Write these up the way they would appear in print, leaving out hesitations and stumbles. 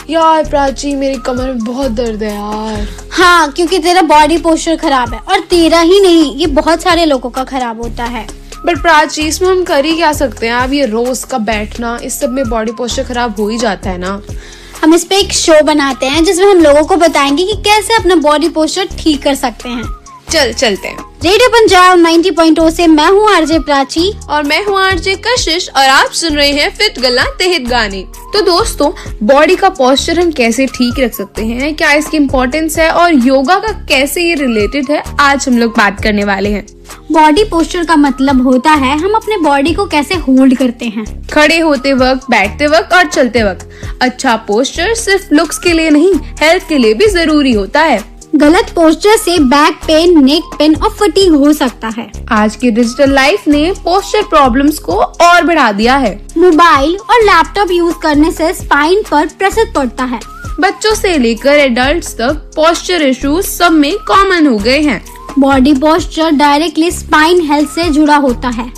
यार प्राची, मेरी कमर में बहुत दर्द है यार। हाँ, क्योंकि तेरा बॉडी पोस्चर खराब है, और तेरा ही नहीं, ये बहुत सारे लोगों का खराब होता है। बट प्राची, इसमें हम कर ही क्या सकते हैं? अब ये रोज का बैठना, इस सब में बॉडी पोस्चर खराब हो ही जाता है ना। हम इस पे एक शो बनाते हैं जिसमें हम लोगों को बताएंगे कि कैसे अपना बॉडी पोस्चर ठीक कर सकते हैं। चलते हैं। रेडियो पंजाब 90.0 से मैं हूँ आरजे प्राची और मैं हूँ आरजे कशिश, और आप सुन रहे हैं फिट गल्ला तहत गाने। तो दोस्तों, बॉडी का पोस्चर हम कैसे ठीक रख सकते हैं, क्या इसकी इम्पोर्टेंस है और योगा का कैसे ये रिलेटेड है, आज हम लोग बात करने वाले हैं। बॉडी पोस्चर का मतलब होता है हम अपने बॉडी को कैसे होल्ड करते हैं, खड़े होते वक्त, बैठते वक्त और चलते वक्त। अच्छा पोस्चर सिर्फ लुक्स के लिए नहीं, हेल्थ के लिए भी जरूरी होता है। गलत पोस्चर से बैक पेन, नेक पेन और फटीग हो सकता है। आज की डिजिटल लाइफ ने पोस्चर प्रॉब्लम्स को और बढ़ा दिया है। मोबाइल और लैपटॉप यूज करने से स्पाइन पर प्रेशर पड़ता है। बच्चों से लेकर एडल्ट्स तक पोस्चर इश्यूज सब में कॉमन हो गए हैं। Body posture directly spine health से जुड़ा होता है।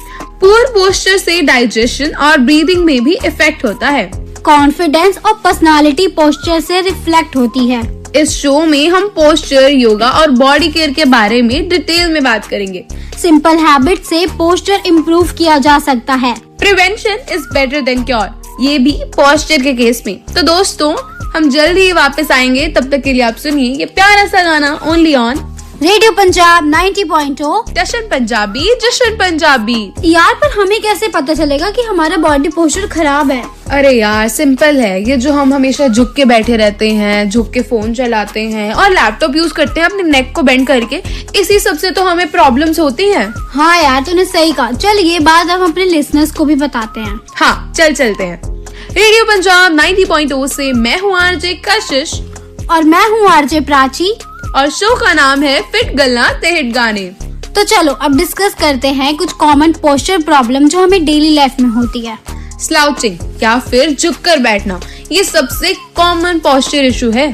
पुअर पोस्चर से डाइजेशन और ब्रीदिंग में भी इफेक्ट होता है। कॉन्फिडेंस और पर्सनालिटी पोस्चर से रिफ्लेक्ट होती है। इस शो में हम पोस्चर, योगा और बॉडी केयर के बारे में डिटेल में बात करेंगे। सिंपल हैबिट से पोस्चर इम्प्रूव किया जा सकता है। Prevention is better than cure, ये भी पोस्चर के केस में। तो दोस्तों, हम जल्द ही वापस आएंगे, तब तक के लिए आप सुनिए ये प्यारा सा गाना ओनली ऑन रेडियो पंजाब 90.0 जशन पंजाबी, जशन पंजाबी। यार, पर हमें कैसे पता चलेगा कि हमारा बॉडी पोस्चर खराब है? अरे यार, सिंपल है। ये जो हम हमेशा झुक के बैठे रहते हैं, झुक के फोन चलाते हैं और लैपटॉप यूज करते हैं अपने नेक को बेंड करके, इसी सब से तो हमें प्रॉब्लम्स होती हैं। हाँ यार, तूने सही कहा। चल, ये बात हम अपने लिसनर्स को भी बताते हैं। हाँ, चलते हैं। रेडियो पंजाब 90.0 से मैं हूँ आरजे कशिश और मैं हूँ आरजे प्राची, और शो का नाम है फिट गल्ला तहत गाने। तो चलो अब डिस्कस करते हैं कुछ कॉमन पोस्चर प्रॉब्लम जो हमें डेली लाइफ में होती है। स्लाउचिंग या फिर झुककर बैठना, ये सबसे कॉमन पोस्चर इशू है।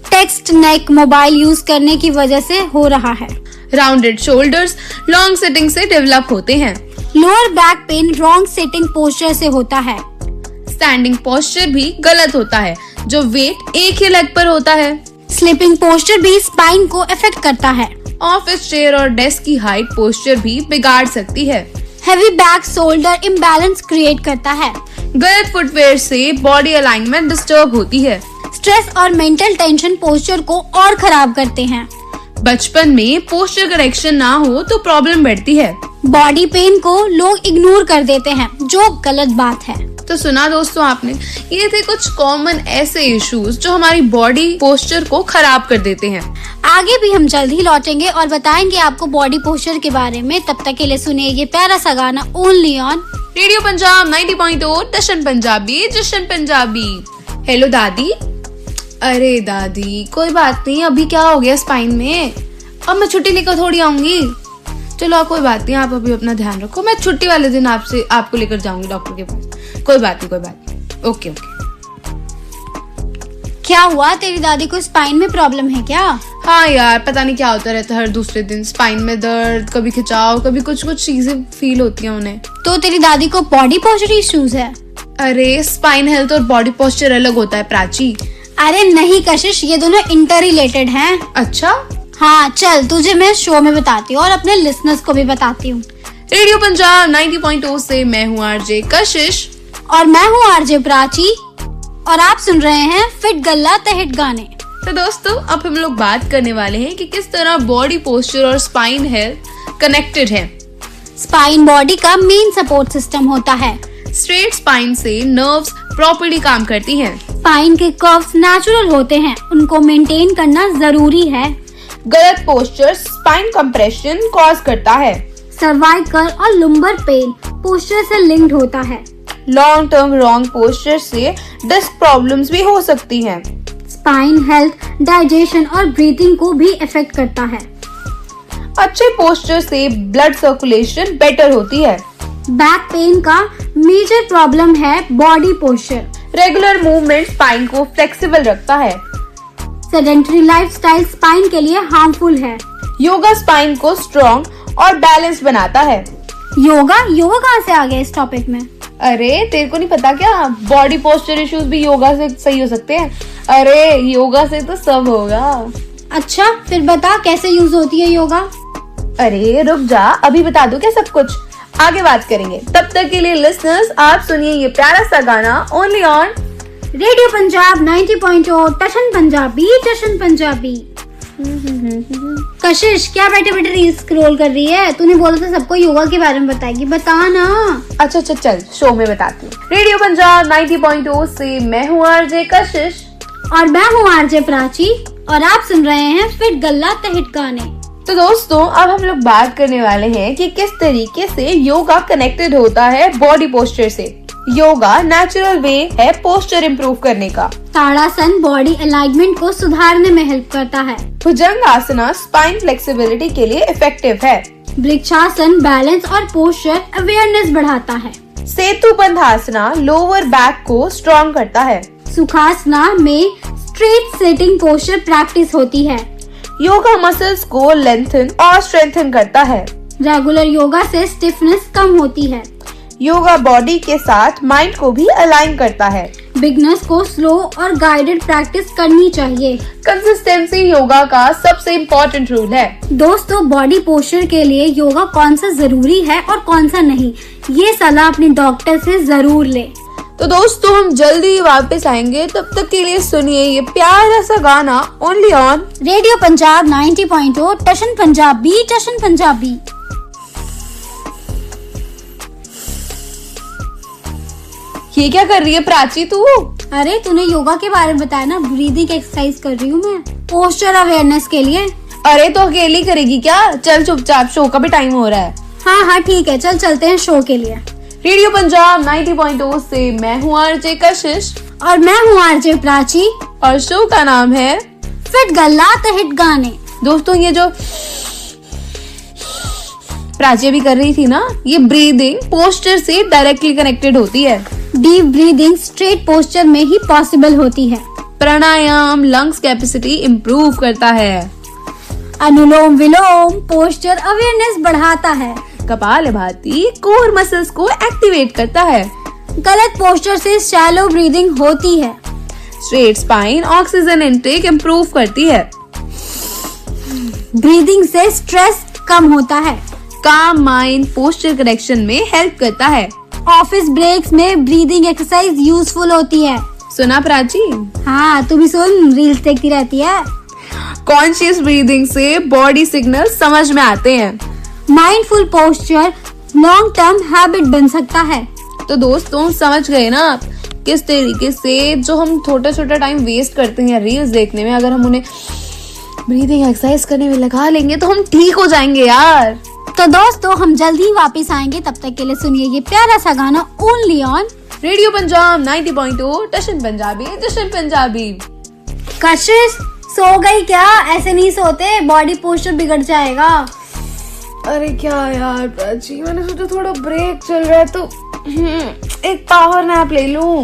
टेक्स्ट नेक मोबाइल यूज करने की वजह से हो रहा है। राउंडेड शोल्डर्स लॉन्ग सिटिंग से डेवलप होते हैं। Lower back pain wrong sitting posture से होता है। स्टैंडिंग पोस्चर भी गलत होता है, जो वेट एक ही लेग पर होता है। स्लीपिंग पोस्चर भी स्पाइन को इफेक्ट करता है। ऑफिस चेयर और डेस्क की हाइट पोस्चर भी बिगाड़ सकती है। Heavy back shoulder imbalance create करता है। गलत फुटवेयर से बॉडी अलाइनमेंट डिस्टर्ब होती है। स्ट्रेस और मेंटल टेंशन पोस्चर को और खराब करते हैं। बचपन में पोस्चर करेक्शन ना हो तो प्रॉब्लम बढ़ती है। बॉडी पेन को लोग इग्नोर कर देते हैं, जो गलत बात है। तो सुना दोस्तों आपने, ये थे कुछ कॉमन ऐसे इश्यूज जो हमारी बॉडी पोस्चर को खराब कर देते हैं। आगे भी हम जल्द ही लौटेंगे और बताएंगे आपको बॉडी पोस्चर के बारे में। तब तक के लिए सुनिए ये प्यारा सा गाना only on radio Punjab 90.0 Jashan Punjabi, Jashan Punjabi. Hello दादी। अरे दादी, कोई बात नहीं, अभी क्या हो गया स्पाइन में? अब मैं छुट्टी लेकर थोड़ी आऊंगी। चलो कोई बात नहीं, आप अभी अपना ध्यान रखो, मैं छुट्टी वाले दिन आपको लेकर जाऊंगी डॉक्टर के पास। कोई बात नहीं। ओके। क्या हुआ, तेरी दादी को स्पाइन में प्रॉब्लम है क्या? हाँ यार, पता नहीं क्या होता रहता है, हर दूसरे दिन स्पाइन में दर्द, कभी खिंचाव, कभी कुछ चीजें फील होती हैं उन्हें। तो तेरी दादी को बॉडी पोस्चर इश्यूज है? अरे, स्पाइन हेल्थ और बॉडी पोस्चर अलग होता है प्राची। अरे नहीं कशिश, ये दोनों इंटर रिलेटेड हैं। अच्छा? हाँ, चल तुझे मैं शो में बताती हूँ और अपने लिसनर्स को भी बताती हूँ। रेडियो पंजाब 90.0 से मैं हूँ आरजे कशिश और मैं हूँ आरजे प्राची, और आप सुन रहे हैं फिट गल्ला तहत गाने। तो दोस्तों, अब हम लोग बात करने वाले हैं कि किस तरह बॉडी पोस्चर और स्पाइन हेल्थ कनेक्टेड है। स्पाइन बॉडी का मेन सपोर्ट सिस्टम होता है। स्ट्रेट स्पाइन से नर्व्स प्रॉपर्ली काम करती हैं। स्पाइन के कर्व्स नेचुरल होते हैं, उनको मेंटेन करना जरूरी है। गलत पोस्चर स्पाइन कंप्रेशन कॉज करता है। सर्वाइकल और लुम्बर पेन पोस्चर से लिंक्ड होता है। लॉन्ग टर्म रॉन्ग पोस्चर से डिस्क प्रॉब्लम्स भी हो सकती हैं। स्पाइन हेल्थ, डाइजेशन और ब्रीथिंग को भी इफेक्ट करता है। अच्छे पोस्चर से ब्लड सर्कुलेशन बेटर होती है। बैक पेन का मेजर प्रॉब्लम है body posture. Regular movement spine को फ्लेक्सिबल रखता है। सेडेंटरी लाइफस्टाइल स्पाइन के लिए हार्मफुल है। योगा स्पाइन को स्ट्रॉन्ग और बैलेंस बनाता है। योगा कहाँ से आ गया इस टॉपिक में? अरे तेरे को नहीं पता क्या, बॉडी पोस्चर इश्यूज भी योगा से सही हो सकते हैं। अरे योगा से तो सब होगा। अच्छा फिर बता कैसे यूज होती है योगा। अरे रुक जा, अभी बता दूं क्या सब कुछ, आगे बात करेंगे। तब तक के लिए लिसनर्स आप सुनिए ये प्यारा सा गाना only on radio Punjab 90.0 Tashan Punjabi Tashan Punjabi. Kashish क्या बैठे बैठे रील स्क्रॉल कर रही है? तूने बोला था सबको योगा के बारे में बताएगी, बता ना। अच्छा चल शो में बताती हूँ। रेडियो पंजाब 90.0 से मैं हूँ आरजे कशिश और मैं हूँ आरजे प्राची और आप सुन रहे हैं फिट गल्ला तहित गाने। तो दोस्तों अब हम लोग बात करने वाले हैं कि किस तरीके से योगा कनेक्टेड होता है बॉडी पोस्चर से। योगा नेचुरल वे है पोस्चर इम्प्रूव करने का। ताड़ासन बॉडी अलाइनमेंट को सुधारने में हेल्प करता है। भुजंग आसना स्पाइन फ्लेक्सिबिलिटी के लिए इफेक्टिव है। वृक्षासन बैलेंस और पोस्चर अवेयरनेस बढ़ाता है। सेतु बंधासना लोअर बैक को स्ट्रॉन्ग करता है। सुखासना में स्ट्रेट सिटिंग पोस्चर प्रैक्टिस होती है। योगा मसल्स को लेंथन और स्ट्रेंथन करता है। रेगुलर योगा से स्टिफनेस कम होती है। योगा बॉडी के साथ माइंड को भी अलाइन करता है। बिगनर्स को स्लो और गाइडेड प्रैक्टिस करनी चाहिए। कंसिस्टेंसी योगा का सबसे इम्पोर्टेंट रूल है। दोस्तों बॉडी पोस्चर के लिए योगा कौन सा जरूरी है और कौन सा नहीं, ये सलाह अपने डॉक्टर से जरूर ले। तो दोस्तों हम जल्दी वापस आएंगे, तब तक के लिए सुनिए ये प्यारा सा गाना only on radio Punjab 90.0 Tashan Punjabi Tashan Punjabi. ये क्या कर रही है प्राची तू? अरे तूने योगा के बारे में बताया ना, ब्रीदिंग एक्सरसाइज कर रही हूँ मैं पोस्चर अवेयरनेस के लिए। अरे तो अकेली करेगी क्या? चल चुपचाप, शो का भी टाइम हो रहा है। हाँ ठीक है, चल चलते हैं शो के लिए। रेडियो पंजाब 90.0 से मैं हूँ आरजे कशिश और मैं हूँ आरजे प्राची और शो का नाम है फिट गल्ला तहित गाने। दोस्तों ये जो प्राची अभी कर रही थी ना, ये ब्रीदिंग पोस्चर से डायरेक्टली कनेक्टेड होती है। डीप ब्रीदिंग स्ट्रेट पोस्चर में ही पॉसिबल होती है। प्राणायाम लंग्स कैपेसिटी इम्प्रूव करता है। अनुलोम विलोम पोस्चर अवेयरनेस बढ़ाता है। कपालभाति कोर मसल्स को एक्टिवेट करता है। गलत पोस्चर से शैलो ब्रीदिंग होती है। Straight spine oxygen intake improve करती है। ब्रीदिंग से स्ट्रेस कम होता है। काम माइंड पोस्चर करेक्शन में हेल्प करता है। ऑफिस ब्रेक्स में ब्रीदिंग एक्सरसाइज यूजफुल होती है। सुना प्राची? हाँ तू भी सुन, रील्स देखती रहती है। कॉन्शियस ब्रीदिंग से बॉडी सिग्नल समझ में आते हैं। Mindful posture long term habit बन सकता है। तो दोस्तों समझ गए ना आप किस तरीके से जो हम छोटा छोटा टाइम वेस्ट करते हैं रील्स देखने में, अगर हम उन्हें ब्रीदिंग एक्सरसाइज करने में लगा लेंगे तो हम ठीक हो जाएंगे यार। तो दोस्तों हम जल्दी वापस आएंगे, तब तक के लिए सुनिए ये प्यारा सा गाना only on radio Punjab 90.0 Tashan Punjabi Jashan Punjabi. Kashish सो गई क्या? ऐसे नहीं सोते, बॉडी पोस्चर बिगड़ जाएगा। अरे क्या यार प्राची, मैंने सोचा थोड़ा ब्रेक चल रहा है तो एक पावर नैप ले लूं।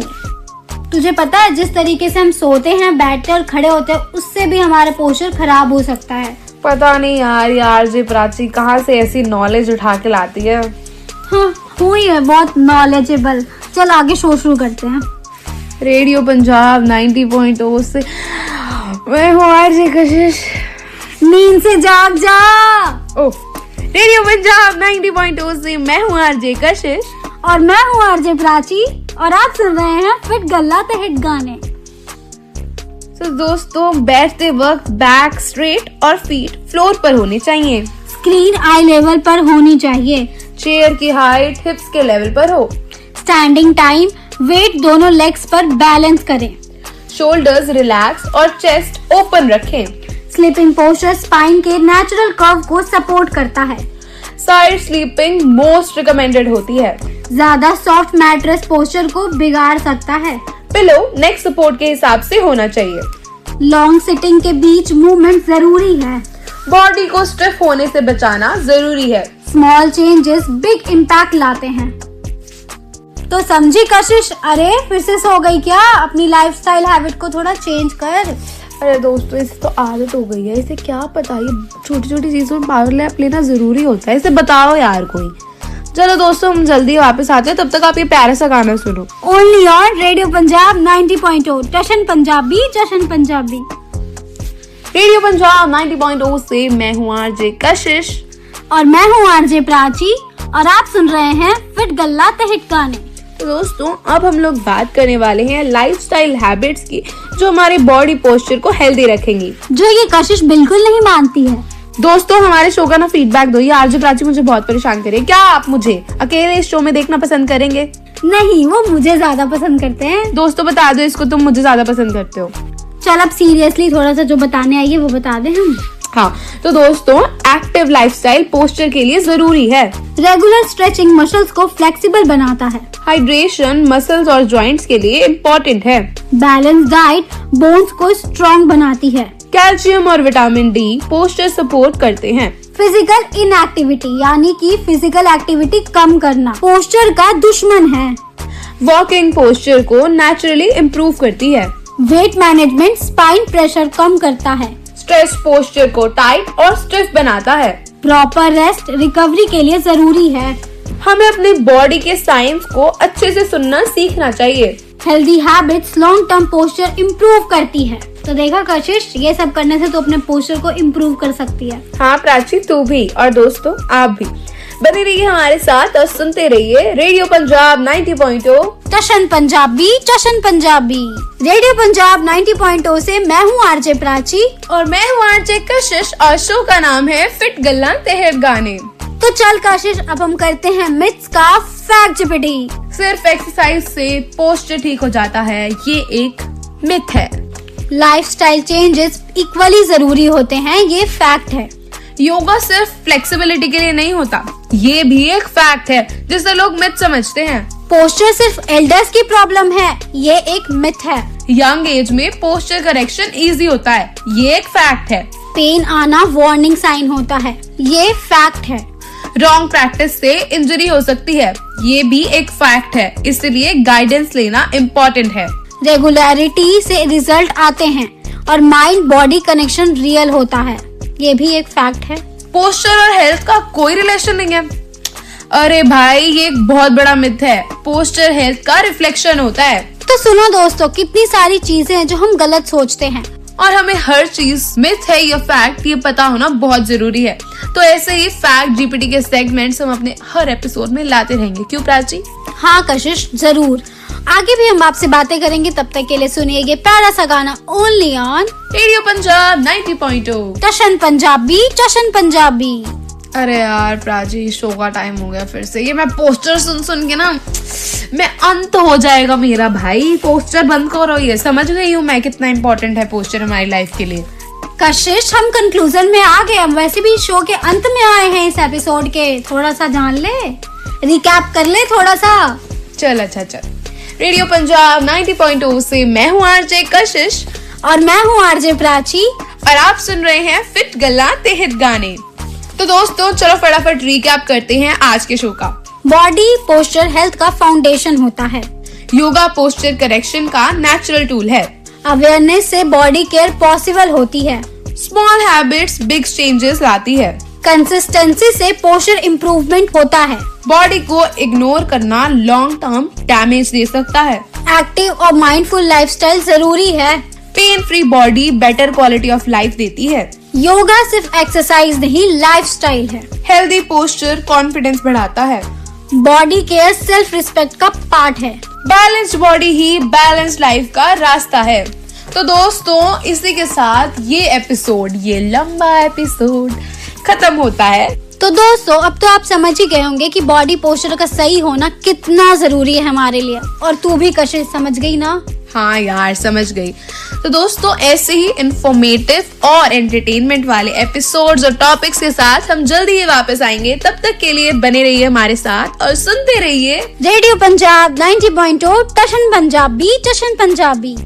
तुझे पता है जिस तरीके से हम सोते हैं, बैठते और खड़े होते हैं, उससे भी हमारा पोस्चर खराब हो सकता है। पता नहीं यार जी प्राची कहाँ से ऐसी नॉलेज उठा के लाती है। हाँ हुई है बहुत नॉलेजेबल। चल आगे शो शुरू करते हैं। रेडियो पंजाब 90.0 से मैं हूँ आरजे कशिश। नींद से जाग जा। ओ रेडियो पंजाब 90.0 से मैं हूँ आरजे कशिश और मैं हूँ आरजे प्राची और आप सुन रहे हैं फिट गल्ला तहित गाने। तो दोस्तों बैठते वक्त बैक स्ट्रेट और फीट फ्लोर पर होने चाहिए। स्क्रीन आई लेवल पर होनी चाहिए। चेयर की हाइट हिप्स के लेवल पर हो। स्टैंडिंग टाइम वेट दोनों लेग्स पर बैलेंस करें। शोल्डर्स रिलैक्स और चेस्ट ओपन रखें। स्लीपिंग पोस्चर स्पाइन के नेचुरल कर्व को सपोर्ट करता है। साइड स्लीपिंग मोस्ट रिकमेंडेड होती है। ज्यादा सॉफ्ट मैट्रेस पोस्चर को बिगाड़ सकता है। पिलो नेक सपोर्ट के हिसाब से होना चाहिए। लॉन्ग सिटिंग के बीच मूवमेंट जरूरी है। बॉडी को स्टिफ होने से बचाना जरूरी है। स्मॉल चेंजेस बिग इम्पैक्ट लाते हैं। तो समझी कशिश? अरे फिर से सो गई क्या? अपनी लाइफस्टाइल हैबिट को थोड़ा चेंज कर। अरे दोस्तों इसे तो आदत हो गई है, इसे क्या पता, ये छोटी छोटी चीजों में पावर नैप लेना जरूरी होता है। इसे बताओ यार कोई, चलो दोस्तों हम जल्दी वापस आते हैं, तब तक आप ये प्यारा सा गाना सुनो। Only on radio Punjab 90.0 Jashan Punjabi Jashan Punjabi. Radio Punjab 90.0 से मैं हूँ आरजे कशिश और मैं हूँ आरजे प्राची और आप सुन रहे हैं फिट गल्ला ते हिट गाने। तो दोस्तों अब हम लोग बात करने वाले हैं लाइफस्टाइल हैबिट्स की जो हमारे बॉडी पोस्चर को हेल्दी रखेंगी, जो ये कशिश बिल्कुल नहीं मानती है। दोस्तों हमारे शो का ना फीडबैक दो, ये आरजे प्राची मुझे बहुत परेशान करे। क्या आप मुझे अकेले इस शो में देखना पसंद करेंगे? नहीं, वो मुझे ज्यादा पसंद करते हैं। दोस्तों बता दो इसको, तुम मुझे ज्यादा पसंद करते हो। चल अब सीरियसली थोड़ा सा जो बताने आई है वो बता दें हम। हाँ तो दोस्तों एक्टिव लाइफस्टाइल पोस्चर के लिए जरूरी है। रेगुलर स्ट्रेचिंग मसल्स को फ्लेक्सिबल बनाता है। हाइड्रेशन मसल्स और जॉइंट्स के लिए इम्पोर्टेंट है। बैलेंस डाइट बोन्स को स्ट्रॉन्ग बनाती है। कैल्शियम और विटामिन डी पोस्चर सपोर्ट करते हैं। फिजिकल इनएक्टिविटी यानी कि फिजिकल एक्टिविटी कम करना पोस्चर का दुश्मन है। वॉकिंग पोस्चर को नेचुरली इम्प्रूव करती है। वेट मैनेजमेंट स्पाइन प्रेशर कम करता है। स्ट्रेच पोस्चर को टाइट और स्टिफ बनाता है। प्रॉपर रेस्ट रिकवरी के लिए जरूरी है। हमें अपनी बॉडी के साइंस को अच्छे से सुनना सीखना चाहिए। Healthy habits long term posture improve करती है। तो देखा कशिश, ये सब करने से तो अपने पोस्चर को इम्प्रूव कर सकती है। हाँ प्राची तू भी, और दोस्तों आप भी बने रहिए हमारे साथ और सुनते रहिए रेडियो पंजाब 90.0 जशन पंजाबी जशन पंजाबी। रेडियो पंजाब 90.0 से मैं हूँ आरजे प्राची और मैं हूँ आरजे कशिश और शो का नाम है फिट गल्ला ते हिट गाने। तो चल कशिश अब हम करते हैं मिथ्स का फैक्ट जिपिटी। सिर्फ एक्सरसाइज से पोस्चर ठीक हो जाता है, ये एक मिथ है। लाइफस्टाइल चेंजेस इक्वली जरूरी होते हैं, ये फैक्ट है। योगा सिर्फ फ्लेक्सिबिलिटी के लिए नहीं होता, ये भी एक फैक्ट है जिसे लोग मिथ समझते हैं। पोस्चर सिर्फ एल्डर्स की प्रॉब्लम है, ये एक मिथ है। यंग एज में पोस्चर करेक्शन इजी होता है, ये एक फैक्ट है। पेन आना वार्निंग साइन होता है, ये फैक्ट है। रॉन्ग प्रैक्टिस से इंजरी हो सकती है, ये भी एक फैक्ट है, इसलिए गाइडेंस लेना इम्पोर्टेंट है। रेगुलरिटी से रिजल्ट आते हैं और माइंड बॉडी कनेक्शन रियल होता है, ये भी एक फैक्ट है। पोस्चर और हेल्थ का कोई रिलेशन नहीं है। अरे भाई ये एक बहुत बड़ा मिथ है, पोस्चर हेल्थ का रिफ्लेक्शन होता है। तो सुनो दोस्तों, कितनी सारी चीजें हैं जो हम गलत सोचते हैं और हमें हर चीज मिथ है या फैक्ट ये पता होना बहुत जरूरी है। तो ऐसे ही फैक्ट जीपीटी के सेगमेंट्स हम अपने हर एपिसोड में लाते रहेंगे, क्यों प्राची? हाँ कशिश जरूर, आगे भी हम आपसे बातें करेंगे। तब तक के लिए सुनिए ये प्यारा सा गाना ओनली ऑन रेडियो पंजाब 90.0 जशन पंजाबी जशन पंजाबी। अरे यार प्राची शो का टाइम हो गया फिर से, ये मैं पोस्टर सुन सुन के ना मैं अंत हो जाएगा मेरा भाई। पोस्टर बंद करो, ये समझ गई हूँ मैं कितना इम्पोर्टेंट है पोस्टर हमारी लाइफ के लिए। कशिश हम कंक्लूजन में आ गए, हम वैसे भी शो के अंत में आए हैं इस एपिसोड के। थोड़ा सा जान ले, रिकैप कर ले थोड़ा सा। चल अच्छा चल। रेडियो पंजाब 90.0 से मैं हूँ आरजे कशिश और मैं हूँ आरजे प्राची और आप सुन रहे हैं फिट गल्ला ते हिट गाने। तो दोस्तों चलो फटाफट रिकैप करते हैं आज के शो का। बॉडी पोस्चर हेल्थ का फाउंडेशन होता है। योगा पोस्चर करेक्शन का नेचुरल टूल है। अवेयरनेस से बॉडी केयर पॉसिबल होती है। स्मॉल हैबिट्स बिग चेंजेस लाती है। कंसिस्टेंसी से पोस्चर इम्प्रूवमेंट होता है। बॉडी को इग्नोर करना लॉन्ग टर्म डैमेज दे सकता है। एक्टिव और माइंडफुल लाइफस्टाइल जरूरी है। Pain free body better quality of life देती है। योगा सिर्फ एक्सरसाइज नहीं लाइफस्टाइल है। हेल्दी पोस्चर कॉन्फिडेंस बढ़ाता है। बॉडी केयर सेल्फ रिस्पेक्ट का पार्ट है। बैलेंस्ड बॉडी ही बैलेंस्ड लाइफ का रास्ता है। तो दोस्तों इसी के साथ ये लंबा एपिसोड खत्म होता है। तो दोस्तों अब तो आप समझ ही गए होंगे कि बॉडी पोस्चर का सही होना कितना जरूरी है हमारे लिए। और तू भी कशिश समझ गई ना? हाँ यार समझ गई। तो दोस्तों ऐसे ही इंफॉर्मेटिव और एंटरटेनमेंट वाले एपिसोड्स और टॉपिक्स के साथ हम जल्दी ही वापस आएंगे। तब तक के लिए बने रहिए हमारे साथ और सुनते रहिए रेडियो पंजाब 90.0 जशन पंजाबी जशन पंजाबी।